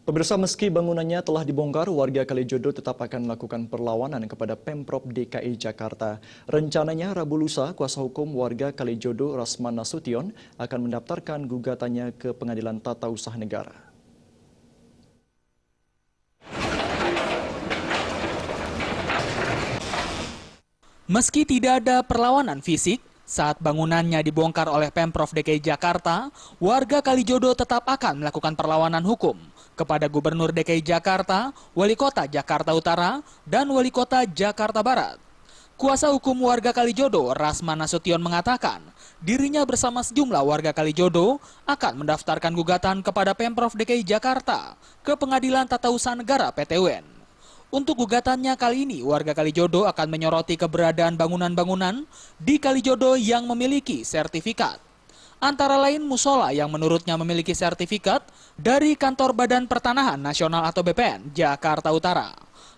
Pemirsa, meski bangunannya telah dibongkar, warga Kalijodo tetap akan melakukan perlawanan kepada Pemprov DKI Jakarta. Rencananya Rabu lusa, kuasa hukum warga Kalijodo Rasman Nasution akan mendaftarkan gugatannya ke Pengadilan Tata Usaha Negara. Meski tidak ada perlawanan fisik, saat bangunannya dibongkar oleh Pemprov DKI Jakarta, warga Kalijodo tetap akan melakukan perlawanan hukum kepada Gubernur DKI Jakarta, Wali Kota Jakarta Utara, dan Wali Kota Jakarta Barat. Kuasa hukum warga Kalijodo, Rasman Nasution, mengatakan dirinya bersama sejumlah warga Kalijodo akan mendaftarkan gugatan kepada Pemprov DKI Jakarta ke Pengadilan Tata Usaha Negara (PT UN). Untuk gugatannya kali ini, warga Kalijodo akan menyoroti keberadaan bangunan-bangunan di Kalijodo yang memiliki sertifikat. Antara lain musola yang menurutnya memiliki sertifikat dari Kantor Badan Pertanahan Nasional atau BPN Jakarta Utara.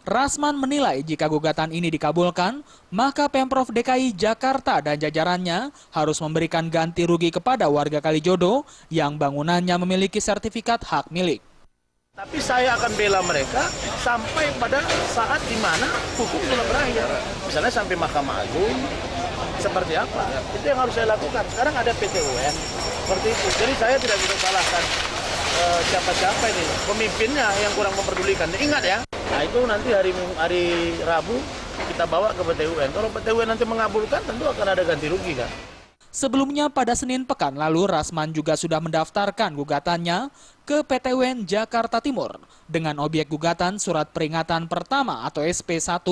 Rasman menilai jika gugatan ini dikabulkan, maka Pemprov DKI Jakarta dan jajarannya harus memberikan ganti rugi kepada warga Kalijodo yang bangunannya memiliki sertifikat hak milik. Tapi saya akan bela mereka sampai pada saat di mana hukum sudah berakhir. Misalnya sampai Mahkamah Agung, seperti apa? Itu yang harus saya lakukan. Sekarang ada PT UN, seperti itu. Jadi saya tidak bisa salahkan siapa-siapa ini. Pemimpinnya yang kurang memperdulikan. Ingat ya, nah itu nanti hari Rabu kita bawa ke PT UN. Kalau PT UN nanti mengabulkan, tentu akan ada ganti rugi kan. Sebelumnya pada Senin pekan lalu, Rasman juga sudah mendaftarkan gugatannya ke PT UN Jakarta Timur dengan objek gugatan surat peringatan pertama atau SP1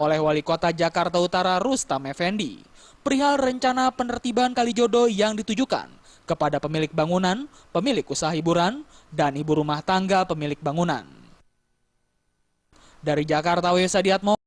oleh Wali Kota Jakarta Utara Rustam Effendi perihal rencana penertiban Kalijodo yang ditujukan kepada pemilik bangunan, pemilik usaha hiburan, dan ibu rumah tangga pemilik bangunan. Dari Jakarta, Wesa Diatmo.